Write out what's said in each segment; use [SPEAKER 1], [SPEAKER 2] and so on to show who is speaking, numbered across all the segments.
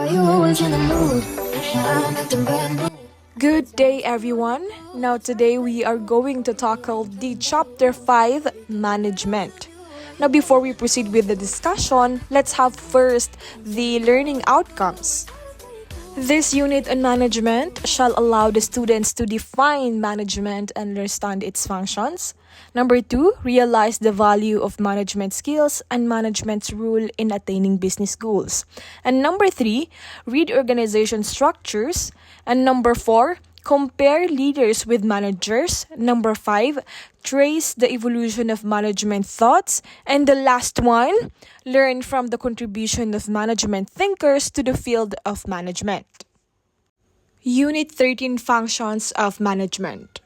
[SPEAKER 1] Why you always in the mood? I'm acting brand new.
[SPEAKER 2] Good day, everyone. Now, today we are going to tackle the Chapter 5 Management. Now, before we proceed with the discussion, let's have first the learning outcomes. This unit on management shall allow the students to define management and understand its functions. Number 2, realize the value of management skills and management's role in attaining business goals. And number 3, read organization structures. And number 4, compare leaders with managers. Number 5, trace the evolution of management thoughts. And the last one, learn from the contribution of management thinkers to the field of management. Unit 13, Functions of Management.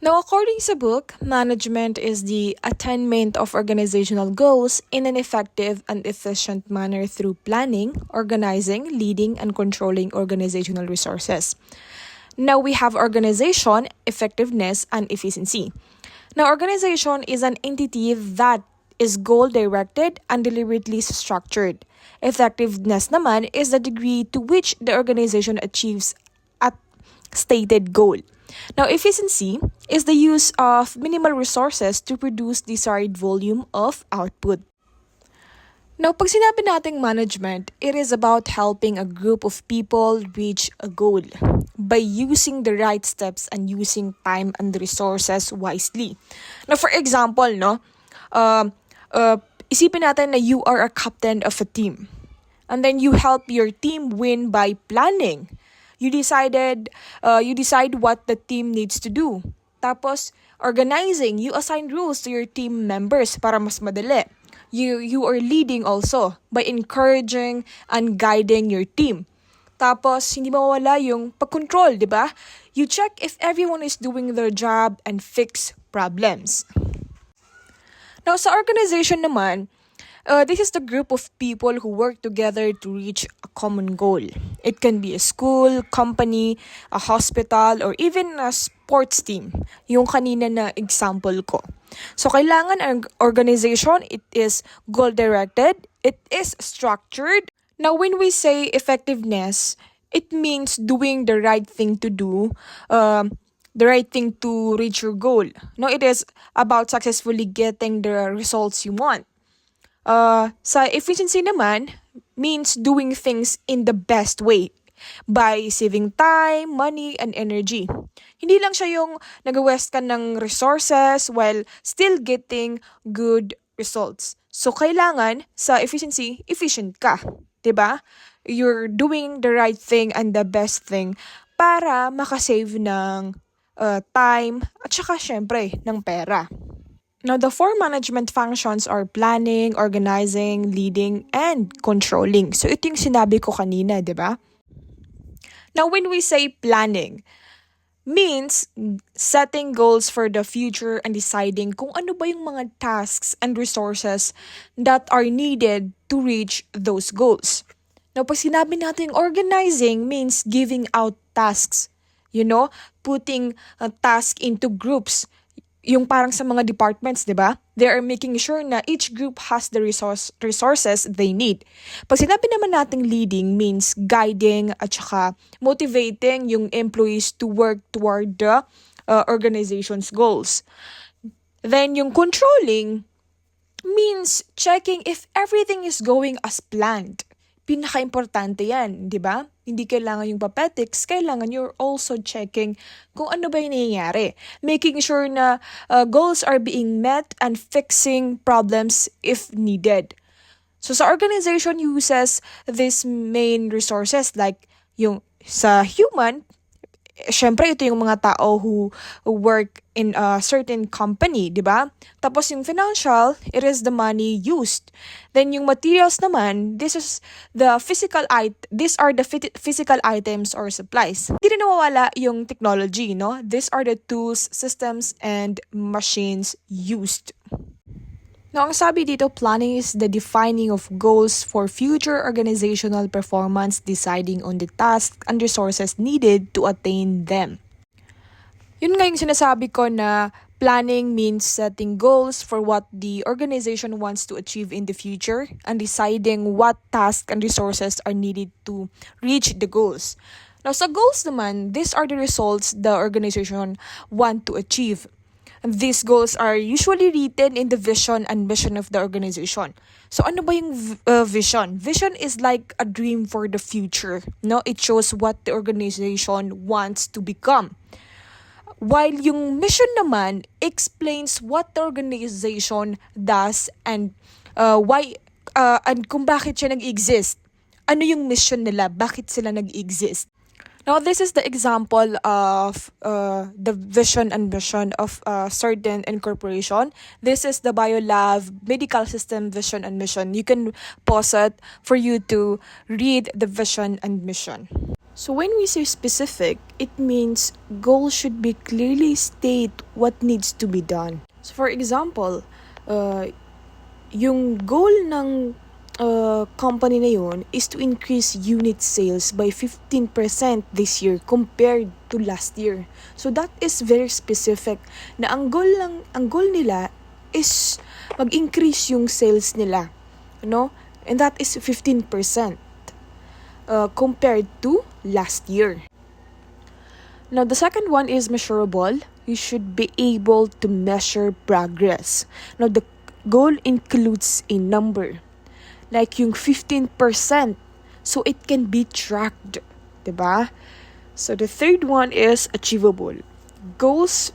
[SPEAKER 2] Now, according sa book, management is the attainment of organizational goals in an effective and efficient manner through planning, organizing, leading, and controlling organizational resources. Now, we have organization, effectiveness, and efficiency. Now, organization is an entity that is goal-directed and deliberately structured. Effectiveness naman is the degree to which the organization achieves a stated goal. Now, efficiency is the use of minimal resources to produce desired volume of output. Now, pag sinabi nating management, it is about helping a group of people reach a goal by using the right steps and using time and resources wisely. Now, for example, isipin natin na you are a captain of a team. And then you help your team win by planning. You decide what the team needs to do. Tapos, organizing, you assign rules to your team members para mas madali. You are leading also by encouraging and guiding your team. Tapos, hindi mawala yung pag-control, di ba? You check if everyone is doing their job and fix problems. Now, sa organization naman, this is the group of people who work together to reach a common goal. It can be a school, company, a hospital, or even a sports team. Yung kanina na example ko. So, kailangan ang organization, it is goal-directed, it is structured. Now, when we say effectiveness, it means doing the right thing to do, the right thing to reach your goal. No, it is about successfully getting the results you want. Sa efficiency naman, means doing things in the best way by saving time, money, and energy. Hindi lang siya yung nag-waste ka ng resources while still getting good results. So, kailangan sa efficiency, efficient ka. 'Di ba? You're doing the right thing and the best thing para makasave ng time at saka syempre ng pera. Now, the 4 management functions are planning, organizing, leading, and controlling. So, ito yung sinabi ko kanina, di ba? Now, when we say planning, means setting goals for the future and deciding kung ano ba yung mga tasks and resources that are needed to reach those goals. Now, pag sinabi natin organizing means giving out tasks. Putting a task into groups. Yung parang sa mga departments, di ba? They are making sure na each group has the resources they need. Pag sinabi naman nating leading means guiding at saka motivating yung employees to work toward the organization's goals. Then yung controlling means checking if everything is going as planned. Pinaka-importante yan, di ba? Hindi kailangan yung papetics, kailangan you're also checking kung ano ba yung nangyayari. Making sure na goals are being met and fixing problems if needed. So sa organization uses these main resources like yung sa human, syempre ito yung mga tao who work in a certain company, di ba? Tapos yung financial, it is the money used. Then yung materials naman, these are the physical items or supplies. Hindi rin nawawala yung technology, no? These are the tools, systems, and machines used. Now, ang sabi dito, planning is the defining of goals for future organizational performance, deciding on the tasks and resources needed to attain them. Yun nga yung sinasabi ko na Planning means setting goals for what the organization wants to achieve in the future and deciding what tasks and resources are needed to reach the goals. Now, sa goals naman, these are the results the organization want to achieve. These goals are usually written in the vision and mission of the organization. So ano ba yung vision? Vision is like a dream for the future. No, it shows what the organization wants to become. While yung mission naman explains what the organization does and why and kung bakit siya nag-exist. Ano yung mission nila? Bakit sila nag-exist? Now, this is the example of the vision and mission of a certain incorporation. This is the BioLab Medical System Vision and Mission. You can pause it for you to read the vision and mission. So when we say specific, it means goals should be clearly state what needs to be done. So for example, yung goal ng company na yun is to increase unit sales by 15% this year compared to last year. So that is very specific na ang goal nila is mag-increase yung sales nila, no? And that is 15% compared to last year. Now the second one is measurable. You should be able to measure progress. Now the goal includes a number. Like yung 15%. So it can be tracked. Diba? So the third one is achievable. Goals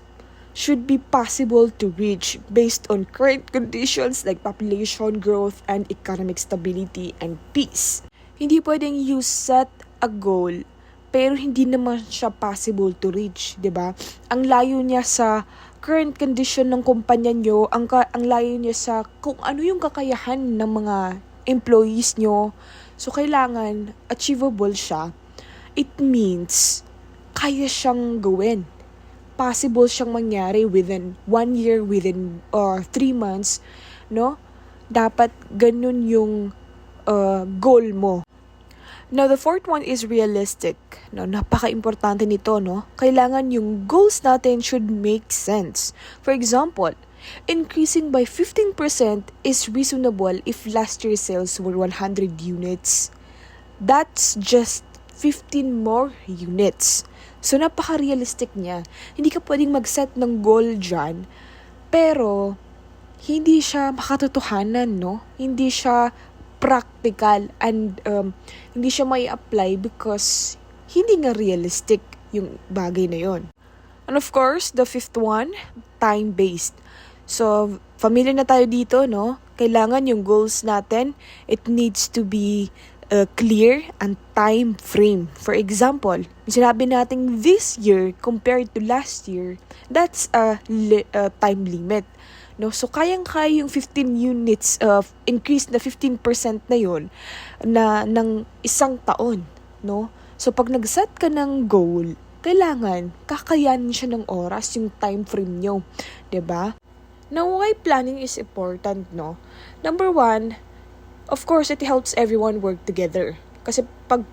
[SPEAKER 2] should be possible to reach based on current conditions like population growth and economic stability and peace. Hindi pwedeng you set a goal pero hindi naman siya possible to reach, 'di ba? Ang layo niya sa current condition ng kumpanya nyo, ang layo niya sa kung ano yung kakayahan ng mga employees nyo. So, kailangan achievable siya. It means kaya siyang gawin. Possible siyang mangyari within 1 year, within 3 months, no? Dapat ganun yung goal mo. Now, the fourth one is realistic. No, napaka-importante nito, no? Kailangan yung goals natin should make sense. For example, increasing by 15% is reasonable if last year's sales were 100 units. That's just 15 more units. So, napaka-realistic niya. Hindi ka pwedeng mag-set ng goal dyan, pero hindi siya makatotohanan, no? Hindi siya practical and hindi siya may apply because hindi nga realistic yung bagay na yon. And of course, the fifth one, time-based. So, familiar na tayo dito, no? Kailangan yung goals natin, it needs to be clear and time frame. For example, sinabi natin this year compared to last year, that's a time limit. No, so kayang-kaya yung 15 units increase na 15% na yon na ng isang taon, no? So pag nag-set ka ng goal, kailangan kakayanin siya ng oras yung time frame nyo, 'di ba? Now, why planning is important, no? Number one, of course, it helps everyone work together. Kasi pag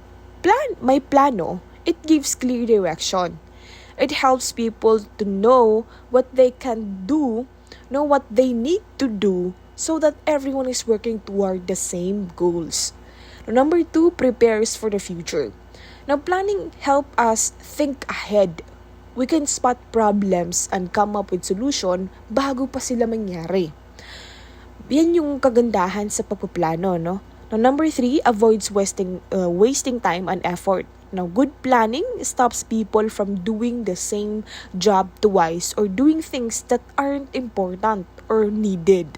[SPEAKER 2] may plano, it gives clear direction. It helps people to know what they can do, know what they need to do so that everyone is working toward the same goals. Now, number two, prepares for the future. Now, planning helps us think ahead. We can spot problems and come up with solution bago pa sila mangyari. Yan yung kagandahan sa pagpaplano, no? Now, number three, avoids wasting time and effort. Now, good planning stops people from doing the same job twice or doing things that aren't important or needed.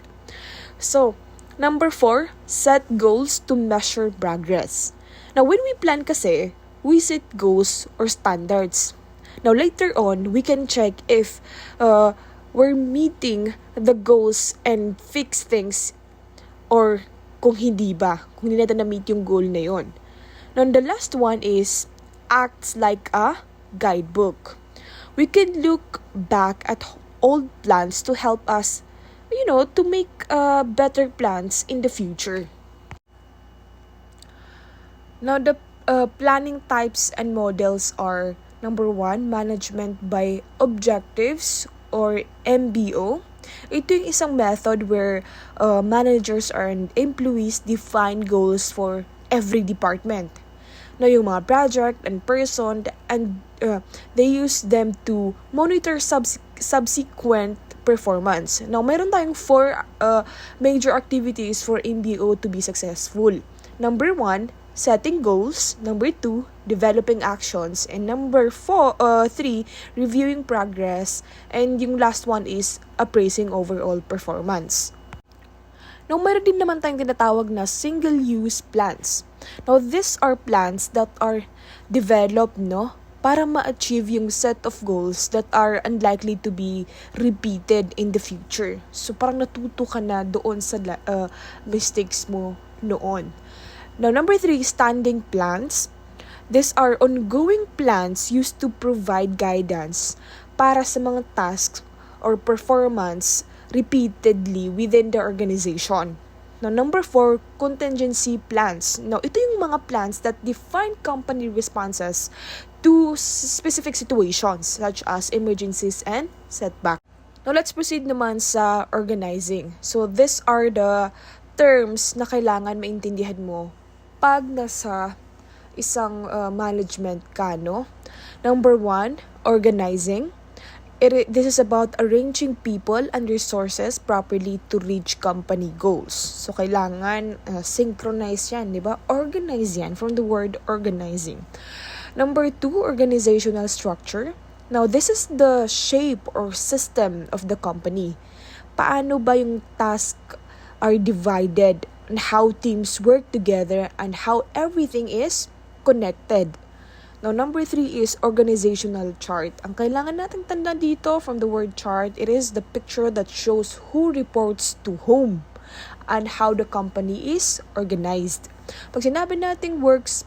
[SPEAKER 2] So, number four, set goals to measure progress. Now, when we plan kasi, we set goals or standards. Now, later on, we can check if we're meeting the goals and fix things or kung hindi natin na-meet yung goal na yon. Now, the last one is acts like a guidebook. We can look back at old plans to help us, to make better plans in the future. Now, the planning types and models are, number one, management by objectives or MBO. Ito yung isang method where managers and employees define goals for every department. Now, yung mga project and person, and they use them to monitor subsequent performance. Now, meron tayong 4 major activities for MBO to be successful. Number 1, setting goals. Number 2, developing actions. And number 3, reviewing progress. And yung last one is appraising overall performance. Now, meron din naman tayong tinatawag na single-use plans. Now, these are plans that are developed, para ma-achieve yung set of goals that are unlikely to be repeated in the future. So, parang natuto ka na doon sa mistakes mo noon. Now, number 3, standing plans. These are ongoing plans used to provide guidance para sa mga tasks or performance repeatedly within the organization. Now, number 4, contingency plans. Now, ito yung mga plans that define company responses to specific situations such as emergencies and setback. Now, let's proceed naman sa organizing. So, these are the terms na kailangan maintindihan mo pag nasa isang management ka, Number 1, organizing. This is about arranging people and resources properly to reach company goals. So, kailangan synchronize yan, di ba? Organize yan from the word organizing. Number 2, organizational structure. Now, this is the shape or system of the company. Paano ba yung task are divided and how teams work together and how everything is connected. Now, number 3 is organizational chart. Ang kailangan nating tandaan dito from the word chart, it is the picture that shows who reports to whom and how the company is organized. Pag sinabi nating works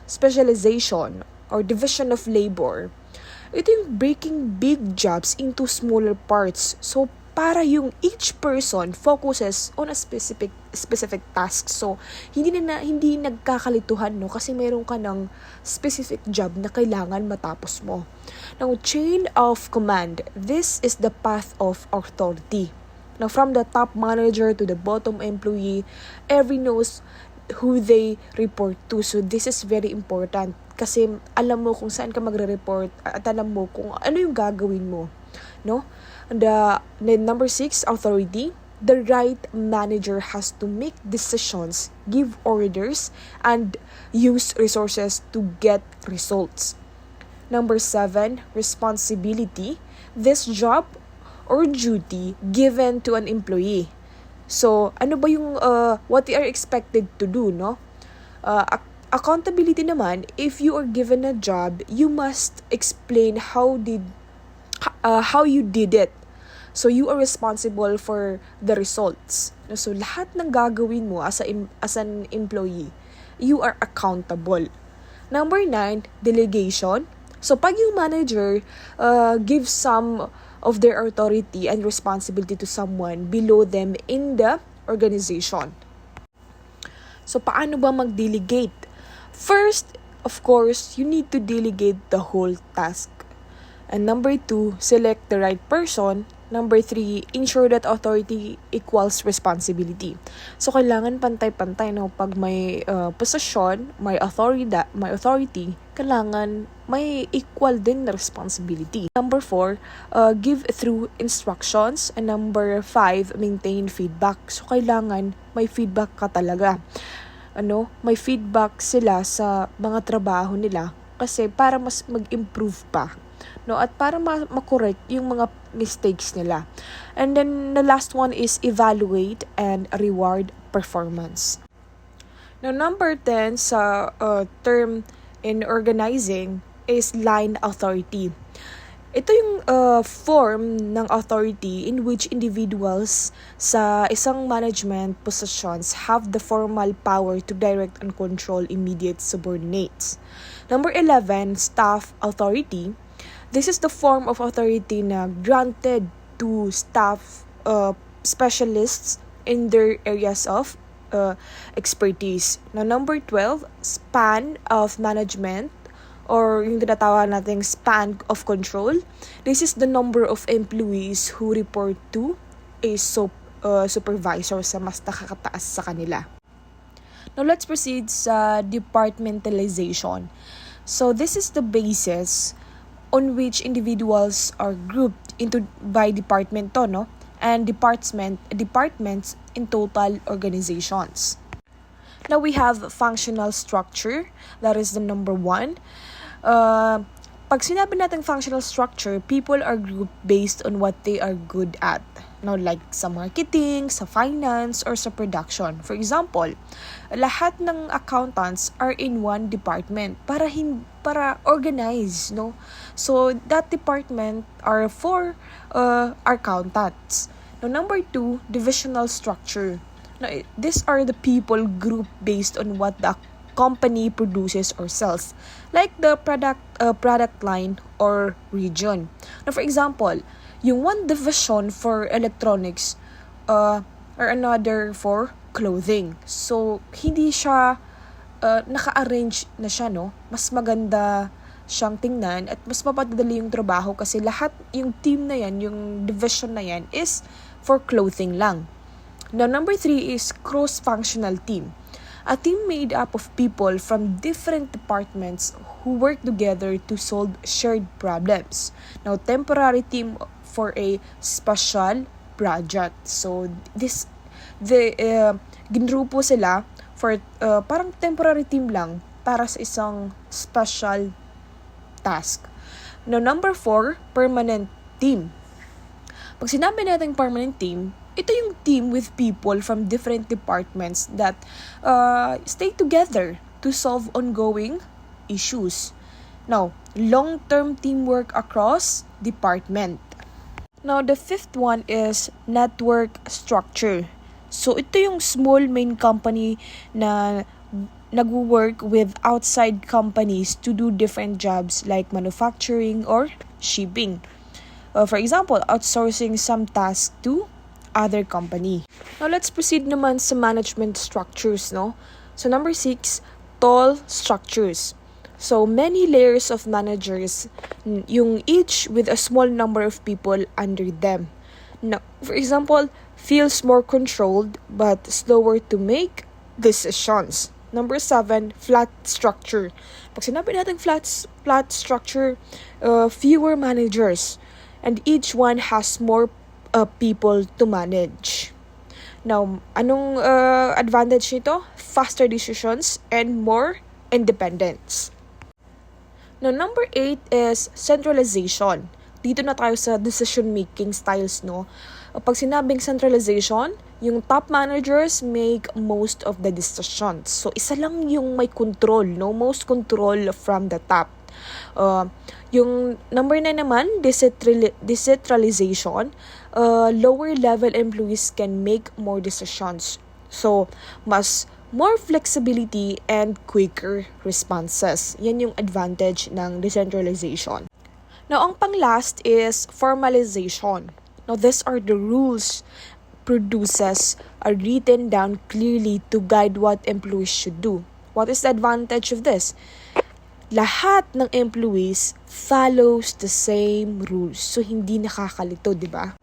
[SPEAKER 2] specialization or division of labor, ito yung breaking big jobs into smaller parts. So, para yung each person focuses on a specific task. So, hindi nagkakalituhan, kasi mayroon ka ng specific job na kailangan matapos mo. Now, chain of command. This is the path of authority. Now, from the top manager to the bottom employee, every knows who they report to. So, this is very important kasi alam mo kung saan ka magre-report at alam mo kung ano yung gagawin mo, The number 6, authority. The right manager has to make decisions, give orders, and use resources to get results. Number 7, responsibility. This job or duty given to an employee. So, ano ba yung what they are expected to do, Accountability naman, if you are given a job, you must explain how you did it. So, you are responsible for the results. So, lahat ng gagawin mo as an employee, you are accountable. Number 9, delegation. So, pag yung manager gives some of their authority and responsibility to someone below them in the organization. So, paano ba mag-delegate? First, of course, you need to delegate the whole task. And number 2, select the right person. Number 3, ensure that authority equals responsibility. So, kailangan pantay-pantay, pag may posisyon, may authority, kailangan may equal din na responsibility. Number 4, give through instructions. And number 5, maintain feedback. So, kailangan may feedback ka talaga. May feedback sila sa mga trabaho nila kasi para mas mag-improve pa. At para ma-correct yung mga mistakes nila. And then, the last one is evaluate and reward performance. Now, number 10 sa term in organizing is line authority. Ito yung form ng authority in which individuals sa isang management positions have the formal power to direct and control immediate subordinates. Number 11, staff authority. This is the form of authority na granted to staff specialists in their areas of expertise. Now, number 12, span of management or yung tinatawag nating span of control. This is the number of employees who report to a supervisor sa mas nakakataas sa kanila. Now, let's proceed sa departmentalization. So, this is the basis on which individuals are grouped into by department no? And departments in total organizations. Now, we have functional structure. That is the number 1. Pag sinabi natin functional structure, people are grouped based on what they are good at. Now, like sa marketing, sa finance, or sa production. For example, lahat ng accountants are in one department para organize, no? So, that department are for accountants. Now, number 2, divisional structure. Now, these are the people grouped based on what the company produces or sells, like the product line or region. Now, for example, yung one division for electronics or another for clothing. So, hindi siya naka-arrange na siya, no? Mas maganda siyang tingnan at mas mapadali yung trabaho kasi lahat yung team na yan, yung division na yan is for clothing lang. Now, number 3 is cross-functional team. A team made up of people from different departments who work together to solve shared problems. Now, temporary team for a special project. So, ginrupo sila for parang temporary team lang para sa isang special task. Now, number 4, permanent team. Pag sinabi natin permanent team, ito yung team with people from different departments that stay together to solve ongoing issues. Now, long-term teamwork across department. Now, the 5th one is network structure. So, ito yung small main company na nag-work with outside companies to do different jobs like manufacturing or shipping. For example, outsourcing some tasks to other company. Now, let's proceed naman sa management structures, no? So, number 6, tall structures. So, many layers of managers, yung each with a small number of people under them. Now, for example, feels more controlled but slower to make decisions. Number 7, flat structure. Pag sinabi natin flat structure, fewer managers and each one has more people to manage. Now, anong advantage nito? Faster decisions and more independence. Now, number 8 is centralization. Dito na tayo sa decision-making styles, no? Pag sinabing centralization, yung top managers make most of the decisions. So, isa lang yung may control, no? Most control from the top. Yung number 9 naman, decentralization, lower level employees can make more decisions. So, more flexibility and quicker responses. Yan yung advantage ng decentralization. Now, ang pang-last is formalization. Now, these are the rules producers are written down clearly to guide what employees should do. What is the advantage of this? Lahat ng employees follows the same rules. So, hindi nakakalito, di ba?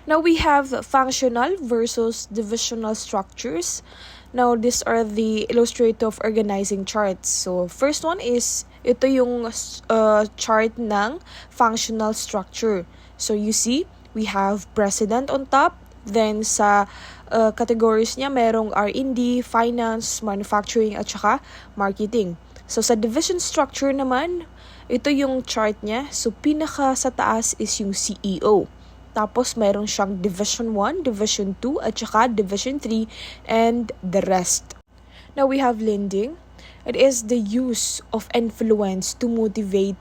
[SPEAKER 2] Now, we have functional versus divisional structures. Now, these are the illustrative organizing charts. So, first one is, ito yung chart ng functional structure. So, you see, we have president on top. Then, sa categories niya, merong R&D, finance, manufacturing, at saka marketing. So, sa division structure naman, ito yung chart niya. So, pinaka sa taas is yung CEO. Tapos, meron siyang Division 1, Division 2, at saka Division 3, and the rest. Now, we have lending. It is the use of influence to motivate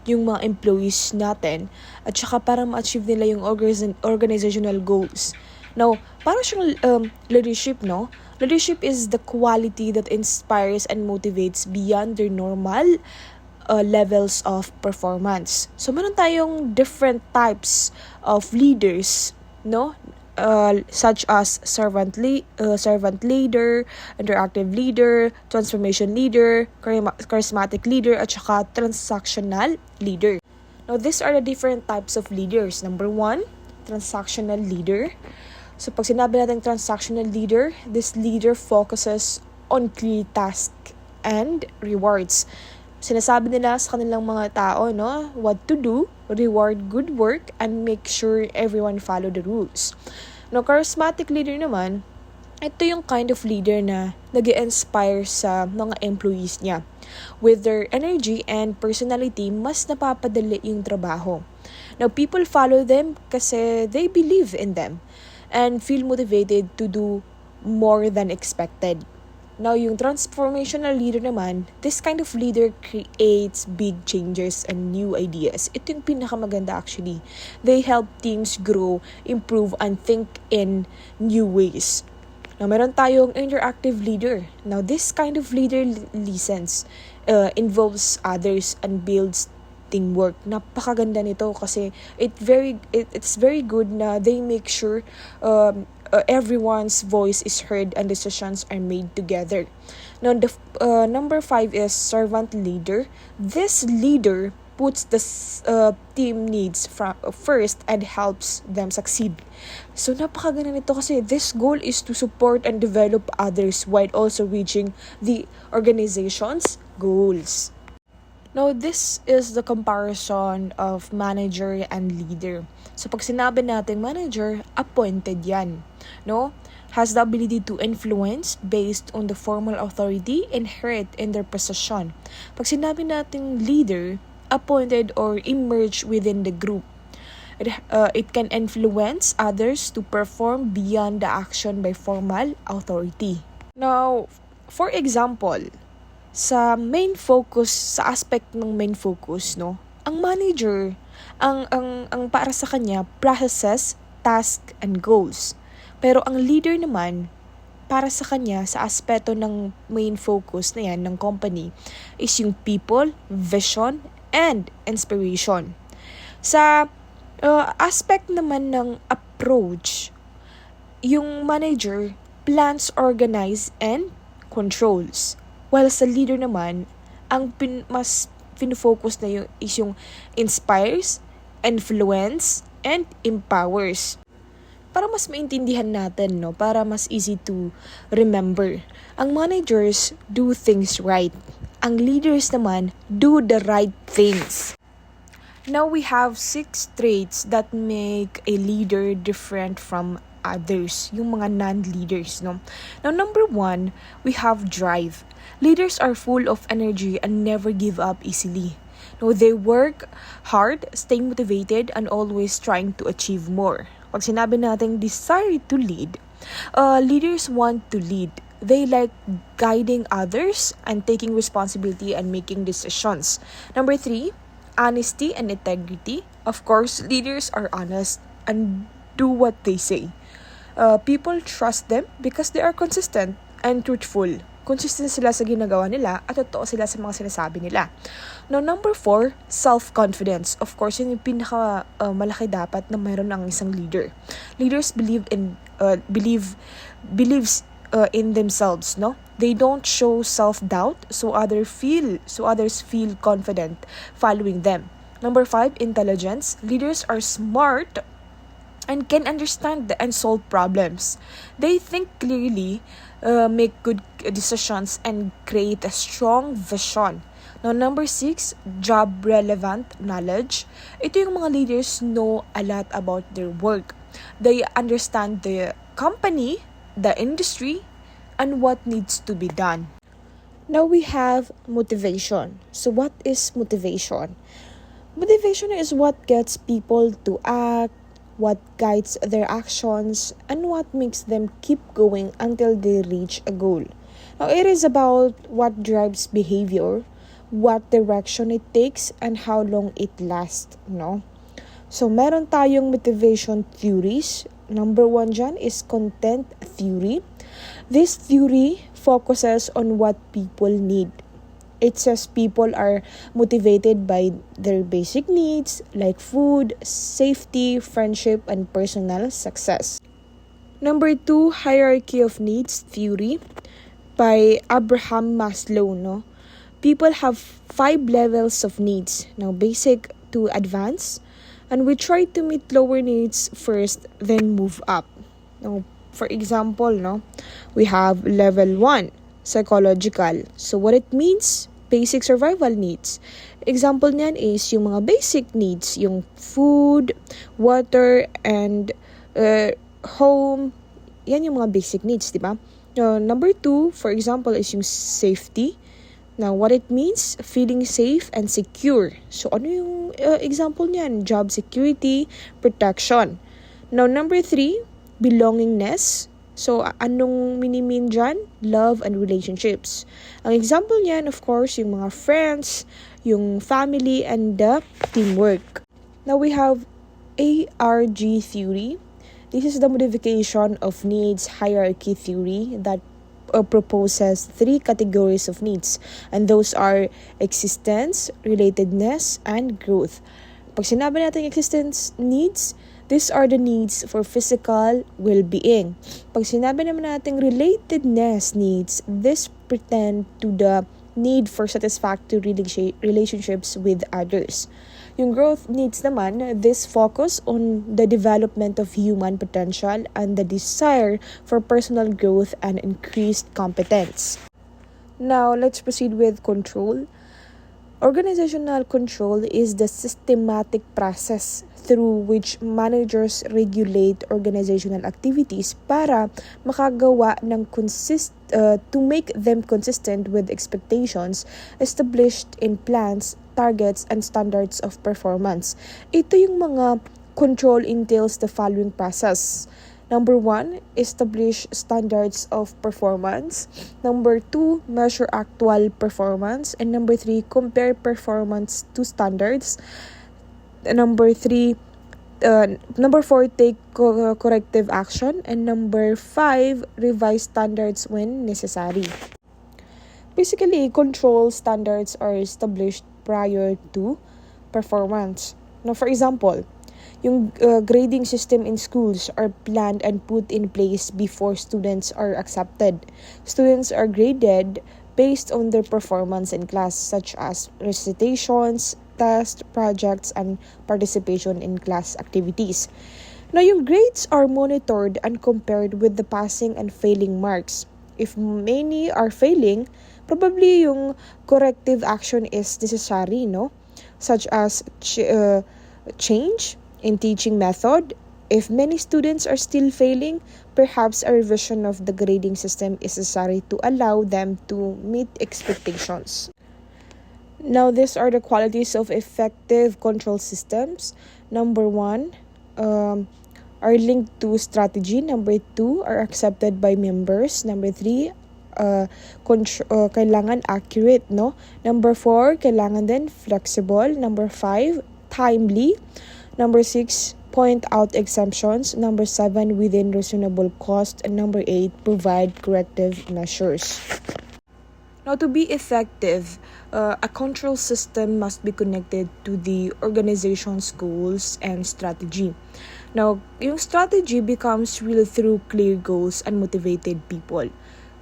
[SPEAKER 2] yung mga employees natin at saka para ma-achieve nila yung organizational goals. Now, parang siyang leadership, no? Leadership is the quality that inspires and motivates beyond their normal levels of performance. So, meron tayong different types of leaders, no? such as servant leader, interactive leader, transformation leader, charismatic leader, at saka transactional leader. Now, these are the different types of leaders. Number 1, transactional leader. So, pag sinabi natin transactional leader, this leader focuses on clear tasks and rewards. Sinasabi nila sa kanilang mga tao, no, what to do, reward good work, and make sure everyone follow the rules. No, charismatic leader naman, ito yung kind of leader na nag-inspire sa mga employees niya. With their energy and personality, mas napapadali yung trabaho. Now, people follow them kasi they believe in them and feel motivated to do more than expected. Now, yung transformational leader naman, this kind of leader creates big changes and new ideas. Ito yung pinakamaganda actually. They help teams grow, improve, and think in new ways. Now, meron tayong interactive leader. Now, this kind of leader listens, involves others, and builds teamwork. Napakaganda nito kasi it's very good na they make sure everyone's voice is heard and decisions are made together. Now, the number 5 is servant leader. This leader puts the team needs first and helps them succeed. So, napakaganda nito kasi this goal is to support and develop others while also reaching the organization's goals. Now, this is the comparison of manager and leader. So, pag sinabi natin manager, appointed yan. No? Has the ability to influence based on the formal authority inherent in their position. Pag sinabi natin leader, appointed or emerged within the group. It can influence others to perform beyond the action by formal authority. Now, for example, sa aspect ng main focus, no, ang manager, ang para sa kanya, processes, task, and goals. Pero ang leader naman, para sa kanya, sa aspeto ng main focus na yan ng company, is yung people, vision, and inspiration. Sa aspect naman ng approach, yung manager plans, organize, and controls. While sa leader naman, ang mas pinofocus na is yung inspires, influence, and empowers. Para mas maintindihan natin, no, para mas easy to remember, ang managers do things right. Ang leaders naman do the right things. Now, we have 6 traits that make a leader different from others, yung mga non-leaders, no? Now, number 1, we have drive. Leaders are full of energy and never give up easily. No, they work hard, stay motivated, and always trying to achieve more. Pag sinabi natin desire to lead, leaders want to lead. They like guiding others and taking responsibility and making decisions. Number 3, honesty and integrity. Of course, leaders are honest and do what they say. People trust them because they are consistent and truthful. Consistent sila sa ginagawa nila at totoo sila sa mga sinasabi nila. Now, number 4, self-confidence. Of course, yun yung malaki dapat na mayroon ng isang leader. Leaders believes in themselves, no? They don't show self-doubt so others feel confident following them. Number 5, intelligence. Leaders are smart and can understand and solve problems. They think clearly, make good decisions, and create a strong vision. Now, number 6, job-relevant knowledge. Ito yung mga leaders know a lot about their work. They understand the company, the industry, and what needs to be done. Now, we have motivation. So, what is motivation? Motivation is what gets people to act, what guides their actions, and what makes them keep going until they reach a goal. Now, it is about what drives behavior, what direction it takes, and how long it lasts, no? So, meron tayong motivation theories. Number 1 dyan is content theory. This theory focuses on what people need. It says people are motivated by their basic needs like food, safety, friendship, and personal success. Number 2, hierarchy of needs theory by Abraham Maslow, no? People have 5 levels of needs, now basic to advanced, and we try to meet lower needs first, then move up. Now, for example, no, we have level 1, psychological. So what it means, basic survival needs. Example niyan is yung mga basic needs, yung food, water, and home. Yan yung mga basic needs, di ba? Number 2, for example, is yung safety. Now, what it means, feeling safe and secure. So, ano yung example niyan? Job security, protection. Now, number 3, belongingness. So, anong mini-mean dyan? Love and relationships. Ang example niyan, of course, yung mga friends, yung family, and the teamwork. Now, we have ARG theory. This is the modification of needs hierarchy theory that proposes 3 categories of needs, and those are existence, relatedness, and growth. Pag sinabi natin existence needs, these are the needs for physical well-being. Pag sinabi naman natin relatedness needs, this pertain to the need for satisfactory relationships with others. Yung growth needs naman, this focus on the development of human potential and the desire for personal growth and increased competence. Now, let's proceed with control. Organizational control is the systematic process through which managers regulate organizational activities para makagawa ng to make them consistent with expectations established in plans, targets, and standards of performance. Ito yung mga control entails the following process. Number 1, establish standards of performance. Number 2, measure actual performance. And number 3, compare performance to standards. Number 4, take corrective action. And number 5, revise standards when necessary. Basically, control standards are established prior to performance. Now, for example, yung grading system in schools are planned and put in place before students are accepted. Students are graded based on their performance in class, such as recitations, tests, projects, and participation in class activities. Now, yung grades are monitored and compared with the passing and failing marks. If many are failing, probably yung corrective action is necessary, no? Such as change in teaching method. If many students are still failing, perhaps a revision of the grading system is necessary to allow them to meet expectations. Now, these are the qualities of effective control systems. Number 1, are linked to strategy. Number 2, are accepted by members. Number 3, kailangan accurate, no? Number 4, kailangan din flexible. Number 5, timely. Number 6, point out exemptions. Number 7, within reasonable cost. And number 8, provide corrective measures. Now, to be effective, a control system must be connected to the organization's goals and strategy. Now, yung strategy becomes real through clear goals and motivated people.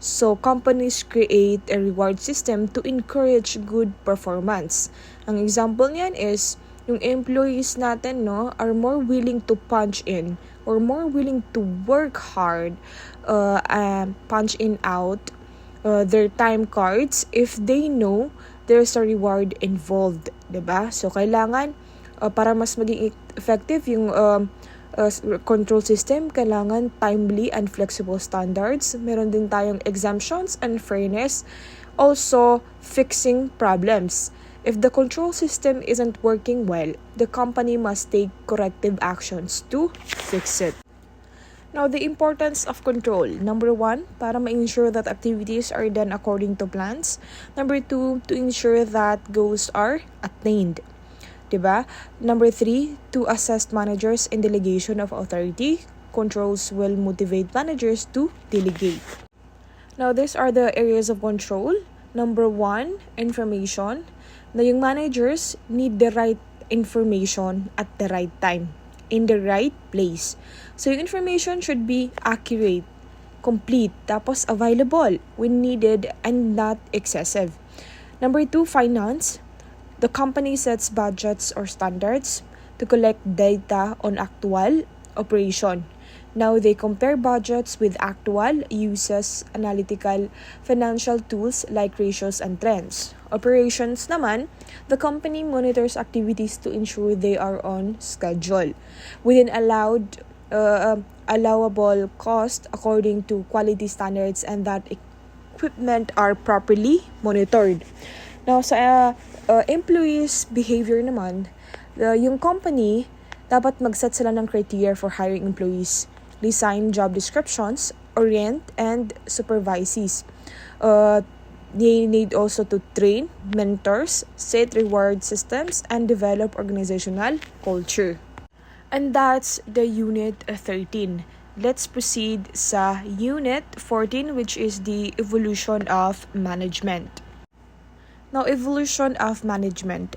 [SPEAKER 2] So, companies create a reward system to encourage good performance. Ang example niyan is, yung employees natin, no, are more willing to punch in or more willing to work hard, punch in out their time cards if they know there's a reward involved, 'di ba? So kailangan para mas maging effective yung control system, kailangan timely and flexible standards. Meron din tayong exemptions and fairness. Also, fixing problems. If the control system isn't working well, the company must take corrective actions to fix it. Now, the importance of control. Number 1, para ma-ensure that activities are done according to plans. Number 2, to ensure that goals are attained. Diba? Number 3, to assess managers in delegation of authority. Controls will motivate managers to delegate. Now, these are the areas of control. Number 1, information. Na yung managers need the right information at the right time. in the right place. So yung information should be accurate, complete, tapos available when needed and not excessive. Number 2, finance. The company sets budgets or standards to collect data on actual operation. Now, they compare budgets with actual uses, analytical, financial tools like ratios and trends. Operations naman, the company monitors activities to ensure they are on schedule within allowable cost according to quality standards and that equipment are properly monitored. Now, sa employees' behavior naman, yung company, dapat mag-set sila ng criteria for hiring employees, design job descriptions, orient, and supervises. They need also to train mentors, set reward systems, and develop organizational culture. And that's the Unit 13. Let's proceed sa Unit 14, which is the evolution of management. Now, evolution of management.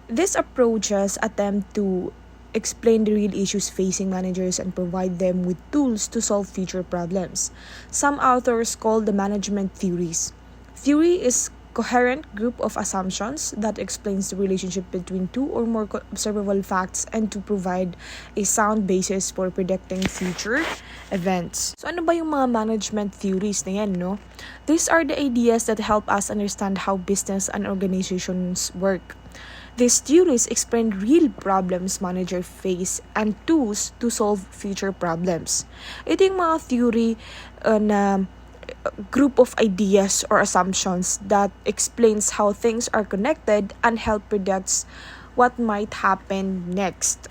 [SPEAKER 2] These approaches attempt to explain the real issues facing managers and provide them with tools to solve future problems. Some authors call the management theories. Theory is coherent group of assumptions that explains the relationship between two or more observable facts and to provide a sound basis for predicting future events. So ano ba yung mga management theories na yan, no? These are the ideas that help us understand how business and organizations work. These theories explain real problems managers face and tools to solve future problems. Ito yung mga theory na group of ideas or assumptions that explains how things are connected and help predict what might happen next.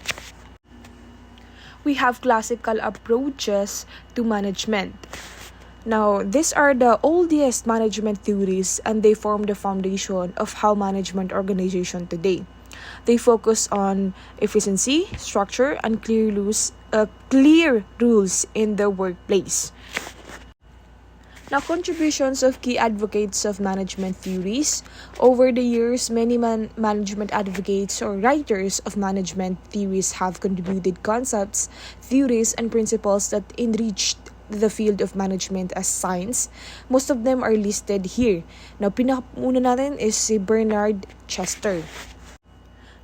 [SPEAKER 2] We have classical approaches to management. Now, these are the oldest management theories and they form the foundation of how management organization today. They focus on efficiency, structure, and clear rules in the workplace. Now, contributions of key advocates of management theories. Over the years, many management advocates or writers of management theories have contributed concepts, theories, and principles that enriched the field of management as science. Most of them are listed here. Now, pinakauna natin is si Bernard Chester.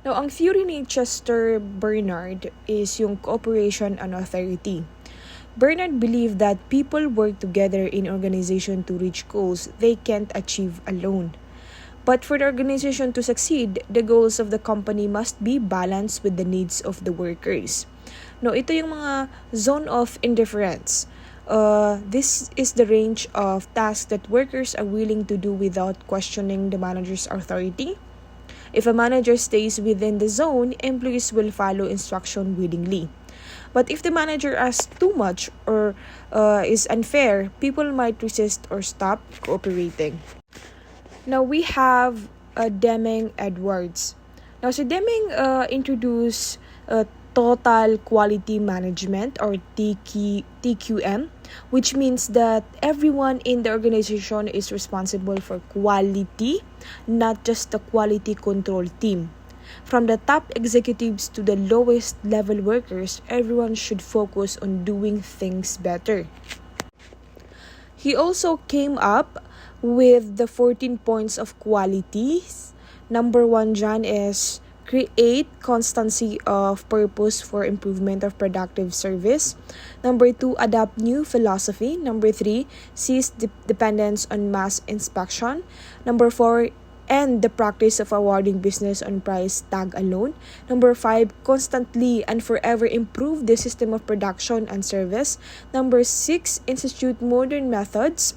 [SPEAKER 2] Now, ang theory ni Chester Bernard is yung cooperation and authority. Bernard believed that people work together in organization to reach goals they can't achieve alone. But for the organization to succeed, the goals of the company must be balanced with the needs of the workers. Now, ito yung mga zone of indifference. This is the range of tasks that workers are willing to do without questioning the manager's authority. If a manager stays within the zone, employees will follow instruction willingly. But if the manager asks too much or is unfair, people might resist or stop cooperating. Now we have Deming Edwards. Now si Deming introduced Total Quality Management or TQM, which means that everyone in the organization is responsible for quality, not just the quality control team. From the top executives to the lowest level workers, everyone should focus on doing things better. He also came up with the 14 points of quality. Number 1 dyan is create constancy of purpose for improvement of productive service. Number 2, adopt new philosophy. Number 3, cease dependence on mass inspection. Number 4, end the practice of awarding business on price tag alone. Number 5, constantly and forever improve the system of production and service. Number 6, institute modern methods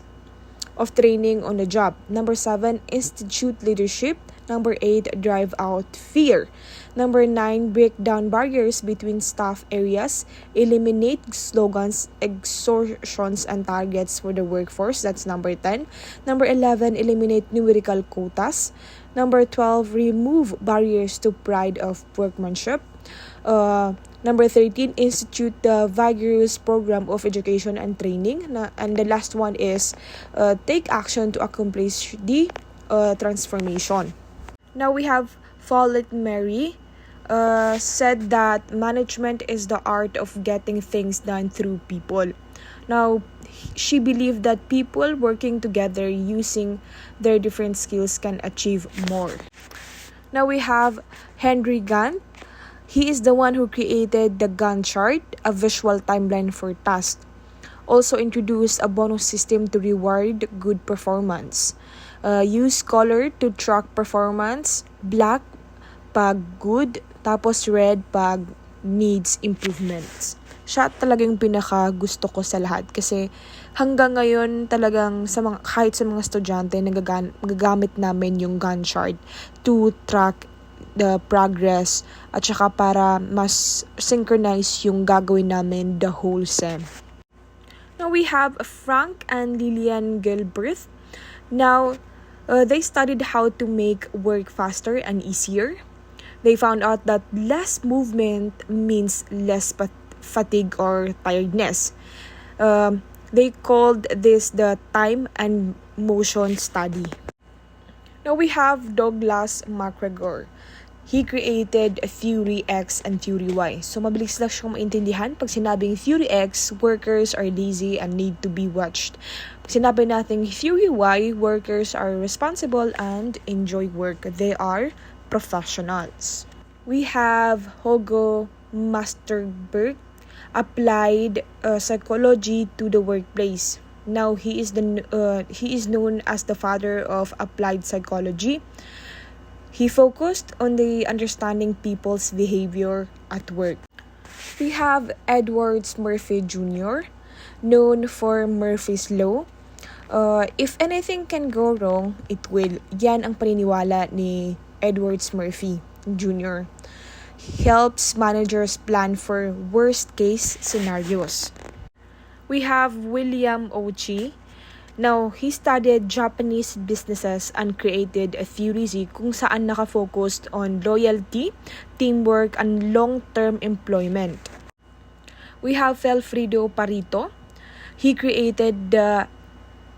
[SPEAKER 2] of training on the job. Number 7, institute leadership. Number 8, drive out fear. Number 9, break down barriers between staff areas. Eliminate slogans, extortions, and targets for the workforce. That's number 10. Number 11, eliminate numerical quotas. Number 12, remove barriers to pride of workmanship. Number 13, institute the vigorous program of education and training. And the last one is take action to accomplish the transformation. Now we have Follett Mary. said that management is the art of getting things done through people. Now, she believed that people working together using their different skills can achieve more. Now we have Henry Gantt. He is the one who created the Gantt chart, a visual timeline for tasks. Also introduced a bonus system to reward good performance. Use color to track performance. Black pag good, tapos red pag needs improvements. Siya talaga yung pinaka gusto ko sa lahat kasi hanggang ngayon talagang kahit sa mga estudyante nagagamit namin yung Gantt chart to track the progress at saka para mas synchronize yung gagawin namin the whole sem. Now we have Frank and Lillian Gilbert. Now, they studied how to make work faster and easier. They found out that less movement means less fatigue or tiredness. They called this the time and motion study. Now we have Douglas MacGregor. He created Theory X and Theory Y. So mabilis lang siyang maintindihan. Pag sinabing Theory X, workers are lazy and need to be watched. Pag sinabi natin Theory Y, workers are responsible and enjoy work. They are professionals. We have Hugo Masterberg, applied psychology to the workplace. Now he is known as the father of applied psychology. He focused on the understanding people's behavior at work. We have Edward Murphy Jr., known for Murphy's Law. If anything can go wrong, it will. Yan ang paniniwala ni Edward Murphy Jr. Helps managers plan for worst-case scenarios. We have William Ochi. Now, he studied Japanese businesses and created a Theory Z kung saan nakafocused on loyalty, teamwork, and long-term employment. We have Felfredo Parito. He created the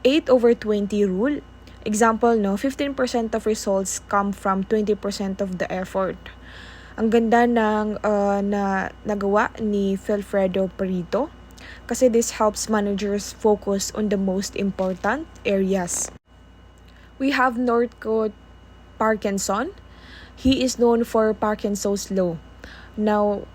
[SPEAKER 2] 8/20 rule. Example, 15% of results come from 20% of the effort. Ang ganda ng nagawa ni Felfredo Parito kasi this helps managers focus on the most important areas. We have Northcote Parkinson. He is known for Parkinson's law. Now,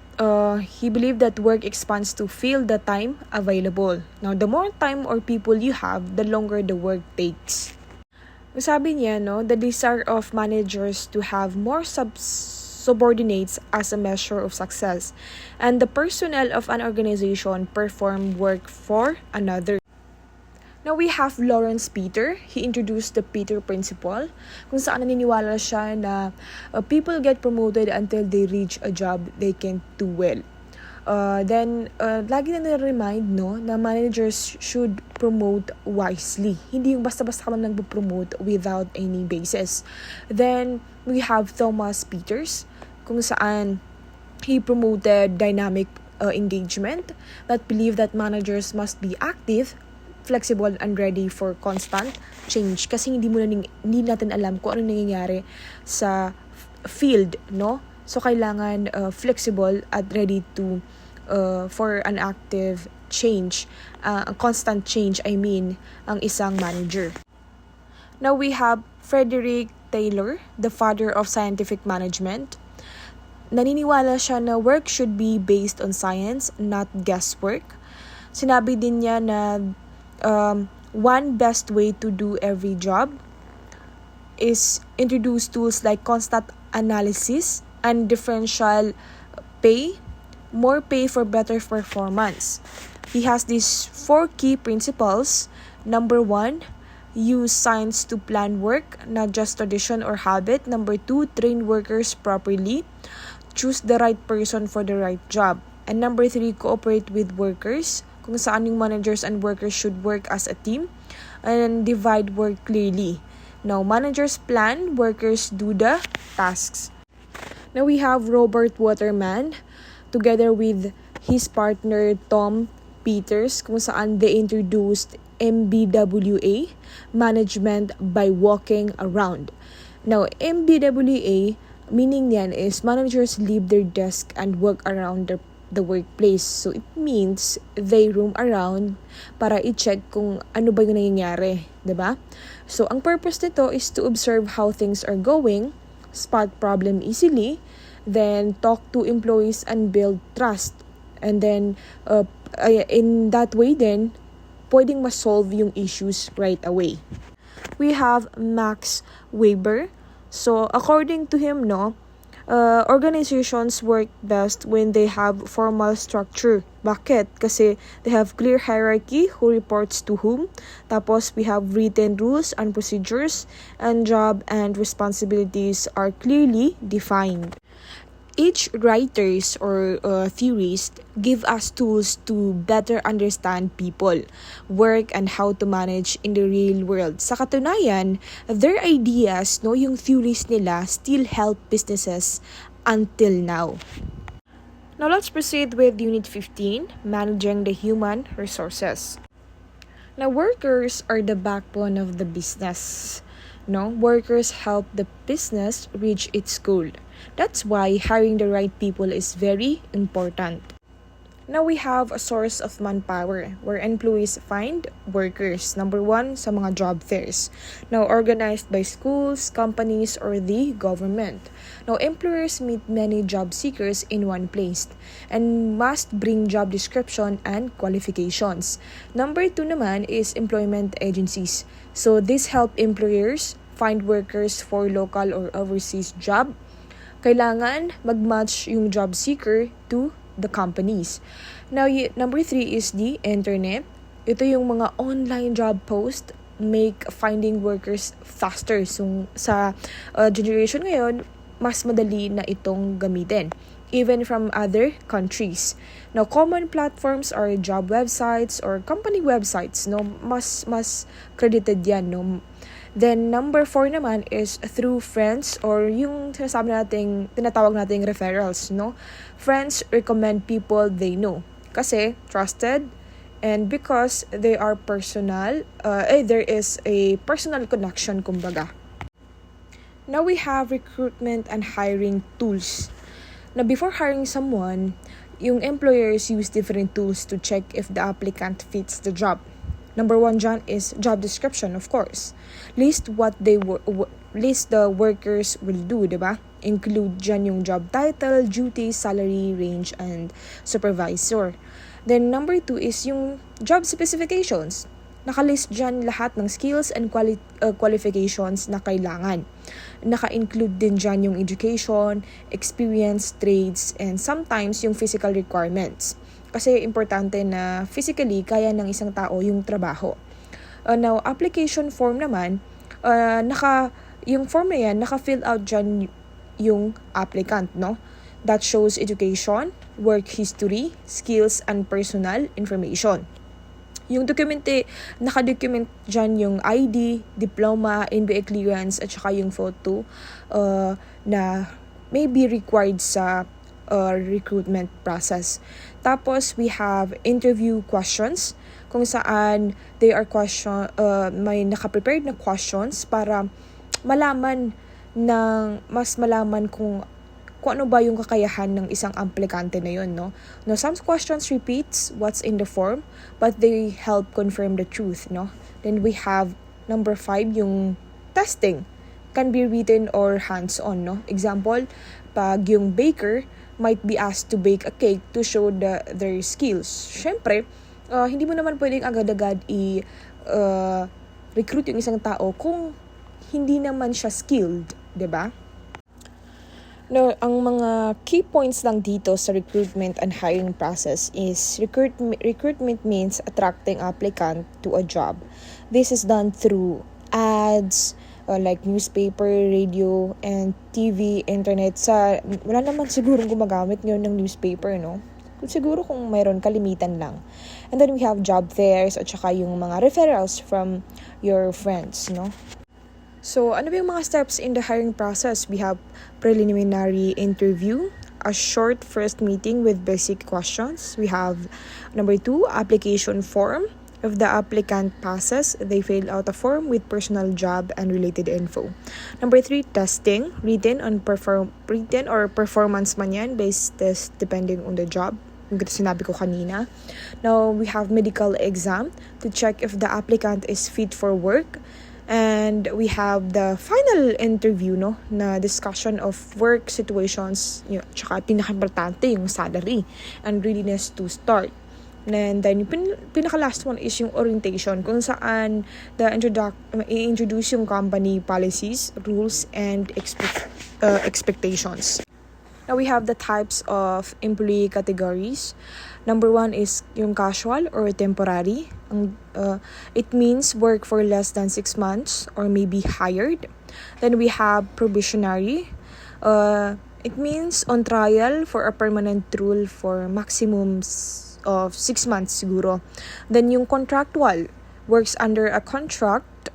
[SPEAKER 2] he believed that work expands to fill the time available. Now, the more time or people you have, the longer the work takes. Sabi niya, the desire of managers to have more subordinates as a measure of success, and the personnel of an organization perform work for another. Now we have Lawrence Peter. He introduced the Peter Principle, kung saan naniniwala siya na people get promoted until they reach a job they can't do well. Then, lagi na nare-remind na managers should promote wisely. Hindi yung basta-basta ka lang nagpo-promote without any basis. Then, we have Thomas Peters, kung saan he promoted dynamic engagement that believe that managers must be active, flexible, and ready for constant change. Kasi hindi natin alam kung ano nangyayari sa field, So, kailangan flexible at ready to for an active change, a constant change, ang isang manager. Now, we have Frederick Taylor, the father of scientific management. Naniniwala siya na work should be based on science, not guesswork. Sinabi din niya na one best way to do every job is introduce tools like constant analysis and differential pay, more pay for better performance. He has these 4 key principles. Number 1, use science to plan work, not just tradition or habit. Number 2, train workers properly. Choose the right person for the right job. And number 3, cooperate with workers, kung saan yung managers and workers should work as a team and divide work clearly. Now, managers plan, workers do the tasks. Now, we have Robert Waterman together with his partner Tom Peters, kung saan they introduced MBWA, management by walking around. Now, MBWA Meaning niyan is managers leave their desk and work around the workplace. So it means they roam around para i-check kung ano ba yung nangyayari, 'di ba? So ang purpose nito is to observe how things are going, spot problem easily, then talk to employees and build trust. And then in that way then pwedeng ma-solve yung issues right away. We have Max Weber. So according to him, organizations work best when they have formal structure. Bakit? Kasi they have clear hierarchy, who reports to whom. Tapos we have written rules and procedures, and job and responsibilities are clearly defined. Each writers or theorists give us tools to better understand people, work, and how to manage in the real world. Sa katunayan, their ideas, yung theories nila still help businesses until now. Now let's proceed with Unit 15, Managing the Human Resources. Now workers are the backbone of the business. Workers help the business reach its goal. That's why hiring the right people is very important. Now we have a source of manpower where employees find workers. Number one, sa mga job fairs. Now organized by schools, companies, or the government. Now employers meet many job seekers in one place and must bring job description and qualifications. Number two naman is employment agencies. So this help employers find workers for local or overseas job. Kailangan mag-match yung job seeker to the companies. Now, number three is the internet. Ito yung mga online job post make finding workers faster. So, sa generation ngayon, mas madali na itong gamitin, even from other countries. Now, common platforms are job websites or company websites. Mas credited yan. Then, number 4 naman is through friends or yung tinatawag nating referrals, Friends recommend people they know. Kasi, trusted, and because they are personal, there is a personal connection, kumbaga. Now, we have recruitment and hiring tools. Now, before hiring someone, yung employers use different tools to check if the applicant fits the job. Number 1 dyan is job description, of course. List the workers will do, diba? Include dyan yung job title, duties, salary, range, and supervisor. Then number 2 is yung job specifications. Nakalist dyan lahat ng skills and qualifications na kailangan. Naka-include din dyan yung education, experience, trades, and sometimes yung physical requirements. Kasi importante na physically kaya ng isang tao yung trabaho. Now, application form naman, yung form na yan, naka-fill out dyan yung applicant, That shows education, work history, skills, and personal information. Yung naka-document dyan yung ID, diploma, NBA clearance, at saka yung photo na may be required sa recruitment process. Tapos, we have interview questions kung saan may naka-prepared na questions para mas malaman kung ano ba yung kakayahan ng isang aplikante na yun, Now, some questions repeats what's in the form, but they help confirm the truth, Then we have number 5, yung testing. Can be written or hands-on, Example, pag yung baker might be asked to bake a cake to show their skills. Syempre, hindi mo naman pwedeng agad-agad recruit yung isang tao kung hindi naman siya skilled, 'di ba? Now, ang mga key points lang dito sa recruitment and hiring process is recruitment means attracting applicant to a job. This is done through ads, like newspaper, radio, and TV, internet. Wala naman sigurong gumagamit ngayon ng newspaper, Siguro kung mayroon, kalimitan lang. And then we have job fairs at saka yung mga referrals from your friends, So, ano ba yung mga steps in the hiring process? We have preliminary interview, a short first meeting with basic questions. We have number 2, application form, If the applicant passes, they fill out a form with personal job and related info. Number 3, testing. Written or performance man yan, based test depending on the job. Yung sinabi ko kanina. Now, we have medical exam to check if the applicant is fit for work. And we have the final interview, no, na discussion of work situations, tsaka pinaka-importante yung salary and readiness to start. And then, yung pinaka-last one is yung orientation, kung saan i-introduce yung company policies, rules, and expectations. Now, we have the types of employee categories. Number 1 is yung casual or temporary. It means work for less than 6 months or maybe hired. Then we have probationary. It means on trial for a permanent rule for maximums of 6 months siguro. Then yung contractual, works under a contract,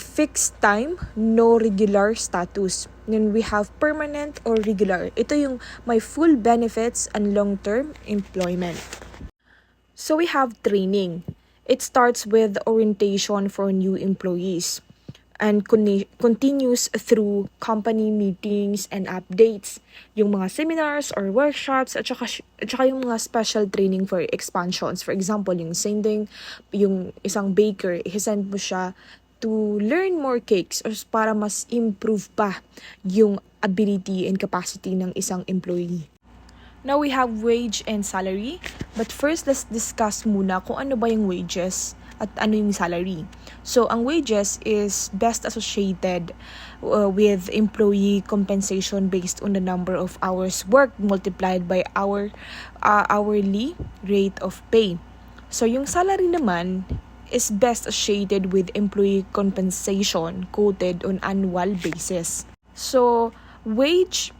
[SPEAKER 2] fixed time, no regular status. Then we have permanent or regular. Ito yung may full benefits and long-term employment. So we have training. It starts with orientation for new employees and continues through company meetings and updates, yung mga seminars or workshops, at saka yung mga special training for expansions. For example, yung isang baker, i-send mo siya to learn more cakes or para mas improve pa yung ability and capacity ng isang employee. Now we have wage and salary. But first, let's discuss muna kung ano ba yung wages at ano yung salary. So, ang wages is best associated with employee compensation based on the number of hours worked multiplied by hourly rate of pay. So, yung salary naman is best associated with employee compensation quoted on annual basis. So, wage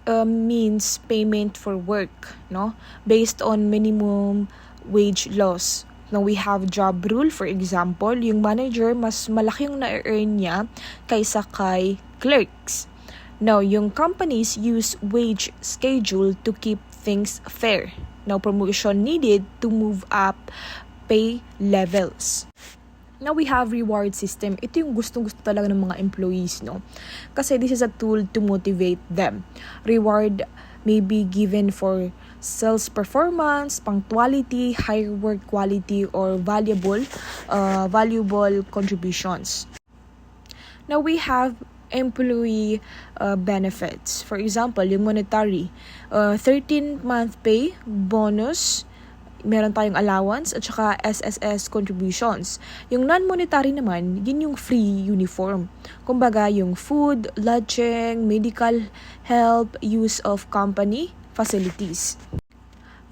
[SPEAKER 2] means payment for work, no? Based on minimum wage laws. Now, we have job rule, for example, yung manager, mas malaki yung na-earn niya kaysa kay clerks. Now, yung companies use wage schedule to keep things fair. Now, promotion needed to move up pay levels. Now, we have reward system. Ito yung gustong-gusto talaga ng mga employees, no? Kasi this is a tool to motivate them. Reward may be given for sales performance, punctuality, higher work quality, or valuable contributions. Now, we have employee benefits. For example, yung monetary, 13-month pay, bonus, meron tayong allowance, at saka SSS contributions. Yung non-monetary naman, yun yung free uniform. Kumbaga, yung food, lodging, medical help, use of company facilities.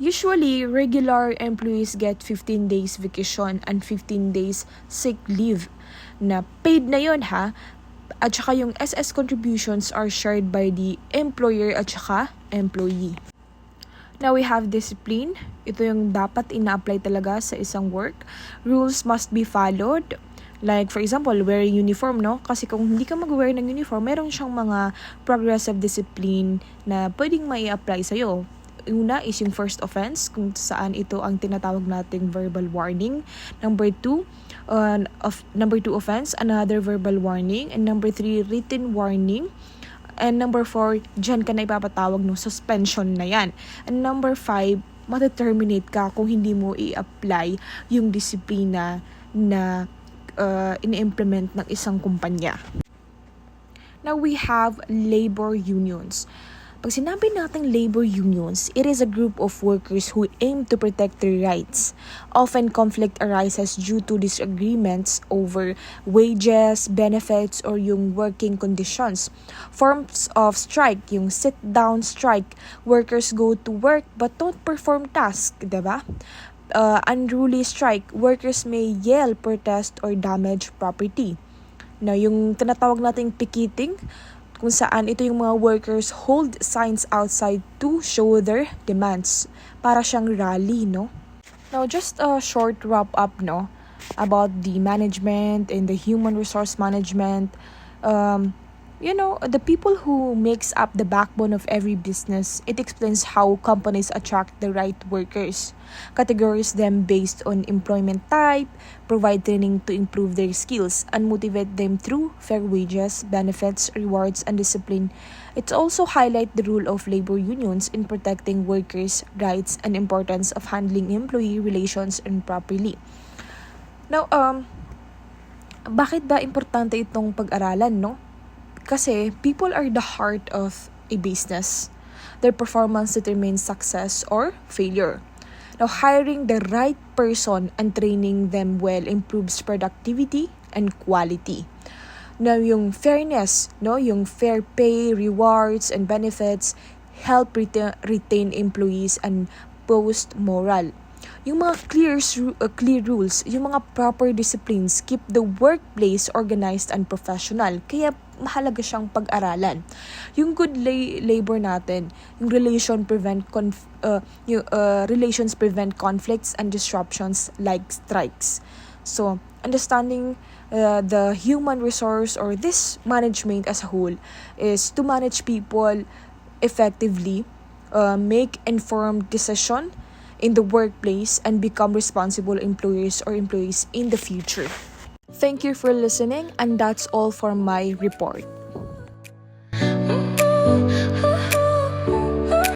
[SPEAKER 2] Usually, regular employees get 15 days vacation and 15 days sick leave na paid na yun, ha? At saka yung SS contributions are shared by the employer at saka employee. Now, we have discipline. Ito yung dapat ina-apply talaga sa isang work. Rules must be followed. Like, for example, wearing uniform, no? Kasi kung hindi ka mag-wear ng uniform, meron siyang mga progressive discipline na pwedeng mai-apply sa'yo. Una is yung first offense, kung saan ito ang tinatawag nating verbal warning. Number 2 offense, another verbal warning. And number 3, written warning. And number 4, dyan ka na ipapatawag ng suspension na yan. And number 5, ma-determinate ka kung hindi mo i-apply yung disiplina na ini-implement ng isang kumpanya. Now, we have labor unions. Pag sinabi natin labor unions, it is a group of workers who aim to protect their rights. Often, conflict arises due to disagreements over wages, benefits, or yung working conditions. Forms of strike, yung sit-down strike, workers go to work but don't perform tasks, diba? Unruly strike, workers may yell, protest, or damage property. Now, yung tinatawag nating picketing, kung saan ito yung mga workers hold signs outside to show their demands. Para siyang rally, no? Now, just a short wrap-up, no? About the management and the human resource management. The people who makes up the backbone of every business. It explains how companies attract the right workers, categorize them based on employment type, provide training to improve their skills, and motivate them through fair wages, benefits, rewards, and discipline. It also highlight the role of labor unions in protecting workers' rights and importance of handling employee relations improperly. Now, bakit ba importante itong pag-aralan, no? Kasi people are the heart of a business. Their performance determines success or failure. Now, hiring the right person and training them well improves productivity and quality. Now, yung fairness, no, yung fair pay, rewards, and benefits help retain employees and boost morale. Yung mga clear rules, yung mga proper disciplines keep the workplace organized and professional. Kaya mahalaga siyang pag-aralan. Yung good labor natin, yung relations prevent conflicts and disruptions like strikes. So, understanding the human resource or this management as a whole is to manage people effectively, make informed decision in the workplace, and become responsible employers or employees in the future. Thank you for listening, and that's all for my report.